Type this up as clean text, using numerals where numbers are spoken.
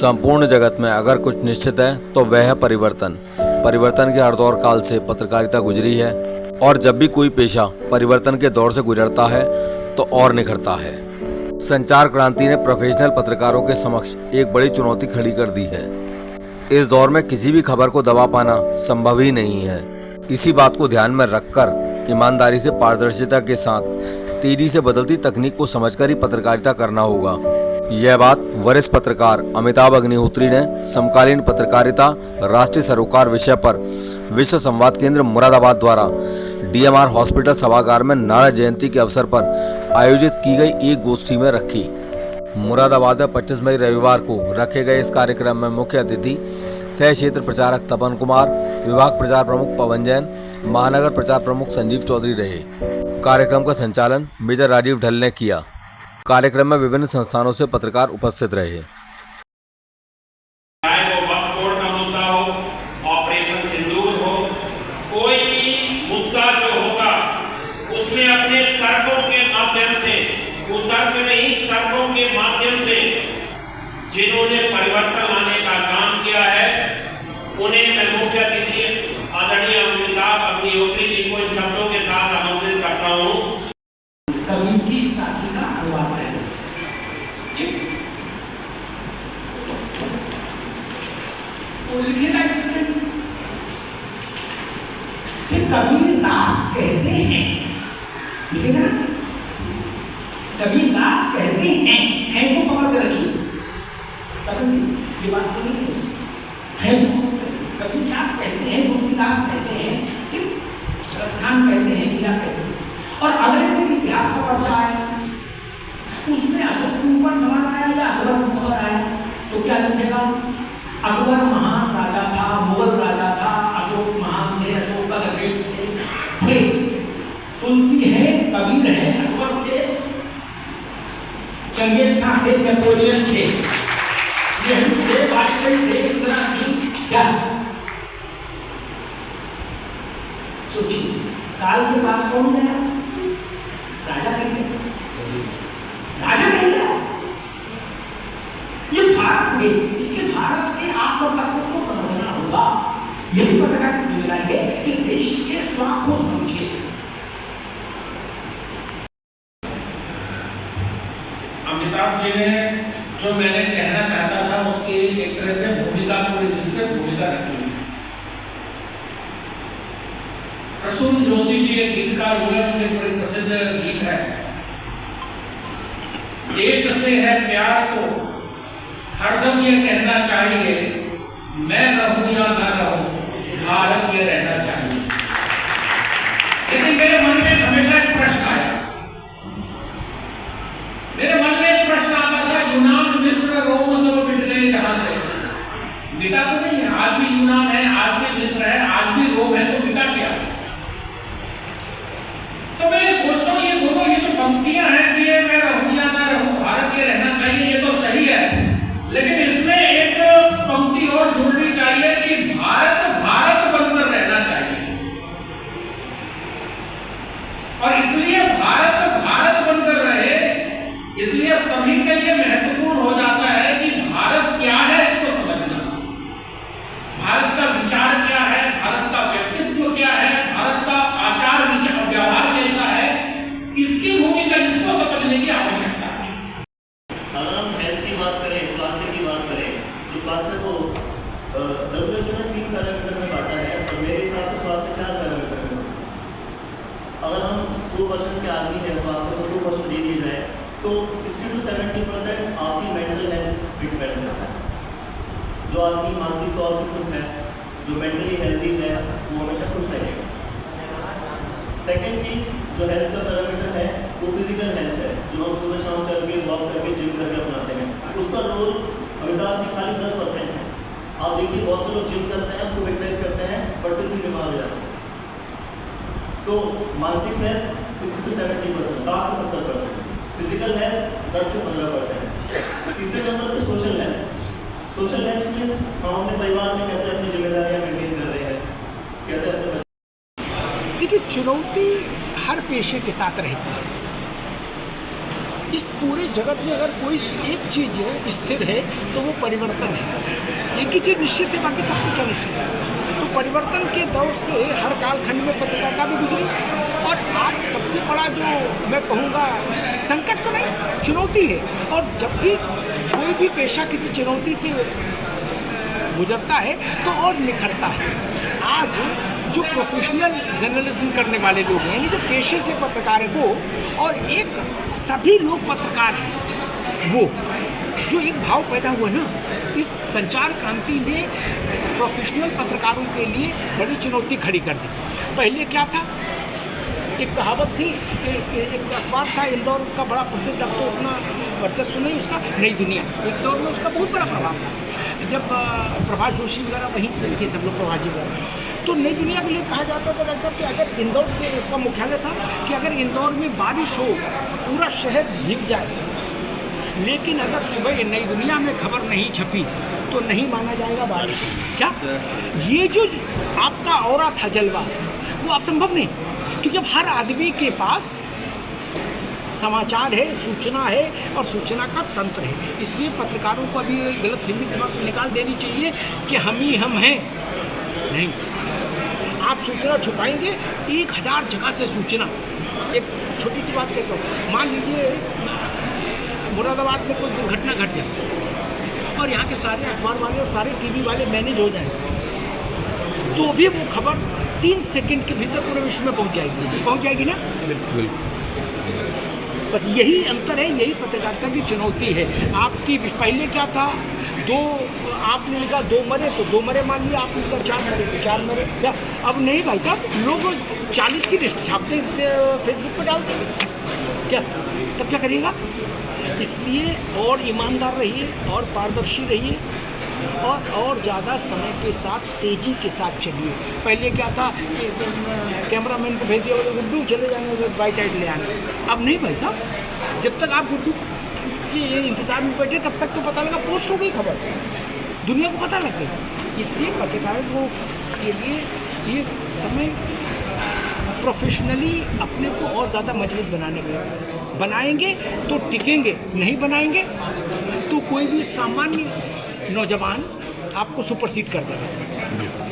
संपूर्ण जगत में अगर कुछ निश्चित है तो वह है परिवर्तन। परिवर्तन के हर दौर काल से पत्रकारिता गुजरी है और जब भी कोई पेशा परिवर्तन के दौर से गुजरता है तो और निखरता है। संचार क्रांति ने प्रोफेशनल पत्रकारों के समक्ष एक बड़ी चुनौती खड़ी कर दी है। इस दौर में किसी भी खबर को दबा पाना संभव ही नहीं है। इसी बात को ध्यान में रखकर ईमानदारी से पारदर्शिता के साथ तेजी से बदलती तकनीक को समझकर ही पत्रकारिता करना होगा। यह बात वरिष्ठ पत्रकार अमिताभ अग्निहोत्री ने समकालीन पत्रकारिता राष्ट्रीय सरोकार विषय पर विश्व संवाद केंद्र मुरादाबाद द्वारा DMR हॉस्पिटल सभागार में नारद जयंती के अवसर पर आयोजित की गई एक गोष्ठी में रखी। मुरादाबाद में 25 मई रविवार को रखे गए इस कार्यक्रम में मुख्य अतिथि सह क्षेत्र प्रचारक तपन कुमार, विभाग प्रचार प्रमुख पवन जैन, महानगर प्रचार प्रमुख संजीव चौधरी रहे। कार्यक्रम का संचालन मेजर राजीव ढल ने किया। कार्यक्रम में विभिन्न संस्थानों से पत्रकार उपस्थित रहे। चाहे वो वक्फ बोर्ड का मुद्दा हो, ऑपरेशन सिंदूर हो, कोई भी मुद्दा जो होगा उसमें अपने तर्कों के माध्यम से, कुतर्क नहीं तर्कों के माध्यम से जिन्होंने परिवर्तन लाने का काम किया है उन्हें मैं मुख्य अतिथि आदरणीय अमिताभ अग्निहोत्री जी को इन शब्दों के साथ आमंत्रित करता हूँ। कवि की साथी का अनुवाद है। ठीक, तो लिखेगा स्टूडेंट कि कबीर दास कहते हैं, लिखेगा कबीर दास कहते हैं को पकड़ के रखिए। कबीर ये बात सुनिए, है कबीर दास कहते हैं, तुलसीदास कहते हैं, ठीक, रसखान कहते हैं, मीरा कहते हैं। और अगर कोई इतिहास का पर्चा है उसमें अशोक के ऊपर सवाल आया या अकबर के ऊपर आया तो क्या लिखेगा? अकबर महान राजा था, मुगल राजा था, अशोक महान थे, अशोक का ग्रेट थे। तुलसी है, कबीर है, अकबर थे, चंगेज खान थे, नेपोलियन थे, नेहरू थे, वाजपेयी थे, इंदिरा थी। क्या सोचिए, काल के बाद कौन गया? राजा नहीं गया, राजा नहीं गया। ये भारत है, इसके भारत के आत्म तत्व को समझना होगा। यही पत्रकार की जिम्मेदारी है कि देश के स्वाद को समझे। अमिताभ जी ने जो मैंने कहना चाहता था उसकी एक तरह से भूमिका, पूरी विस्तृत भूमिका रखी है। प्रसून जोशी जी एक गीतकार हुए, उनके बड़े प्रसिद्ध गीत है, देश से है प्यार तो हरदम ये कहना चाहिए, मैं रहूं या न रहूं, भारत ये रहना चाहिए। लेकिन मेरे मन में हमेशा एक प्रश्न आया, मेरे मन में एक प्रश्न आता था, यूनान, मिस्र, रोम सब मिट गए जहां से, मिटा तो नहीं है। आज भी यूनान है, आज भी मिस्र है, आज भी रोम है, तो मिटा क्या? तो मैं ये सोचता हूँ, ये दोनों ये जो पंक्तियां हैं कि ये मैं रहूं या ना रहूं, भारत ये रहना चाहिए, ये तो सही है, लेकिन इसमें एक पंक्ति और जोड़नी चाहिए कि भारत भारत बनकर रहना चाहिए। और इसलिए भारत भारत बनकर रहे, इसलिए सभी के लिए महत्वपूर्ण हो जाता है कि भारत क्या है इसको समझना, भारत का विचार क्या है, भारत का व्यक्तित्व क्या है, भारत का आचार विचार व्यवहार कैसा है, इसकी भूमिका, इसको समझने की आवश्यकता है। अगर हम हेल्थ की बात करें, स्वास्थ्य की बात करें, तो स्वास्थ्य को WHO ने 3 पैरामीटर में बांटा है और मेरे हिसाब से स्वास्थ्य 4 पैरामीटर में बांटा है। अगर हम 100% के आदमी हैं, स्वास्थ्य को 100% दे दिया जाए तो 60 to 70% आपकी मेंटल हेल्थ फिट बैठ जाता है। जो आदमी मानसिक तौर से खुश है, जो मेंटली हेल्दी है, वो हमेशा खुश रहेगा। सेकेंड चीज़ जो हेल्थ का पैरामीटर है वो फिजिकल हेल्थ है, जो हम सुबह शाम चल के, वॉक करके, जिम करके अपनाते हैं। उसका रोल अमिताभ जी खाली 10% है। आप देखिए बहुत से लोग जिम करते हैं, खूब एक्सरसाइज करते हैं, पर फिर भी बीमार हो जाते हैं। तो मानसिक हेल्थ 60 to 70%, 60 से 70%, फिजिकल हेल्थ 10 से 15%। तीसरे नंबर पे social health. Social health means हम अपने परिवार में कैसे अपनी जिम्मेदारियां मेंटेन कर रहे हैं, कैसे अपने। देखिए, चुनौती हर पेशे के साथ रहती है। इस पूरे जगत में अगर कोई एक चीज़ स्थिर है तो वो परिवर्तन है। एक ही चीज़ निश्चित है, बाकी सब कुछ अनिश्चित है। तो परिवर्तन के दौर से हर कालखंड में पत्रकारिता भी गुजरी, और आज सबसे बड़ा जो मैं कहूँगा संकट तो नहीं, चुनौती है। और जब भी कोई भी पेशा किसी चुनौती से गुजरता है तो और निखरता है। आज जो प्रोफेशनल जर्नलिज्म करने वाले लोग हैं, यानी जो पेशे से पत्रकार हैं वो, और एक सभी लोग पत्रकार हैं वो, जो एक भाव पैदा हुआ ना, इस संचार क्रांति ने प्रोफेशनल पत्रकारों के लिए बड़ी चुनौती खड़ी कर दी। पहले क्या था, एक कहावत थी, एक अखबार था इंदौर का बड़ा प्रसिद्ध, अब तो उतना वर्चस्व नहीं उसका, नई दुनिया, एक दौर में उसका बहुत बड़ा प्रभाव था। जब प्रभाष जोशी वगैरह वहीं से थे सब लोग, प्रभाजी वगैरह, तो नई दुनिया के लिए कहा जाता था डॉक्टर साहब कि अगर इंदौर से, उसका मुख्यालय था, कि अगर इंदौर में बारिश हो पूरा शहर भीग जाए, लेकिन अगर सुबह नई दुनिया में खबर नहीं छपी तो नहीं माना जाएगा बारिश। क्या ये जो आपका औरा था, जलवा, वो असंभव नहीं, क्योंकि अब हर आदमी के पास समाचार है, सूचना है, और सूचना का तंत्र है। इसलिए पत्रकारों को अभी गलतफहमी दिमाग से निकाल देनी चाहिए कि हम ही हम हैं। नहीं, आप सूचना छुपाएंगे 1000 जगह से सूचना। एक छोटी सी बात कहता हूँ, मान लीजिए मुरादाबाद में कोई दुर्घटना घट जाए और यहाँ के सारे अखबार वाले और सारे टीवी वाले मैनेज हो जाएं, तो भी वो खबर 3 सेकंड के भीतर पूरे विश्व में पहुँच जाएगी ना। बिल्कुल, बस यही अंतर है, यही पत्रकारिता की चुनौती है। आपकी पहले क्या था, आपने लिखा 2 मरे तो 2 मरे मान लिया, आपने लिखा 4 मरे तो 4 मरे। क्या अब नहीं भाई साहब, लोग 40 की लिस्ट छापते फेसबुक पर डालते, क्या तब क्या करिएगा। इसलिए और ईमानदार रहिए, और पारदर्शी रहिए, और ज़्यादा समय के साथ तेज़ी के साथ चलिए। पहले क्या था कि कैमरामैन को भेज दिया, वो गुड्डू चले जाएंगे वाइट आइट ले आने। अब नहीं भाई साहब, जब तक आप गुड्डू के इंतजार में बैठे तब तक तो पता लगा, पोस्ट हो गई खबर, दुनिया को पता लग गई। इसलिए पत्रकारों के लिए ये समय प्रोफेशनली अपने को और ज़्यादा मजबूत बनाएंगे तो टिकेंगे, नहीं बनाएंगे तो कोई भी सामान्य नौजवान आपको सुपरसीड कर देगा।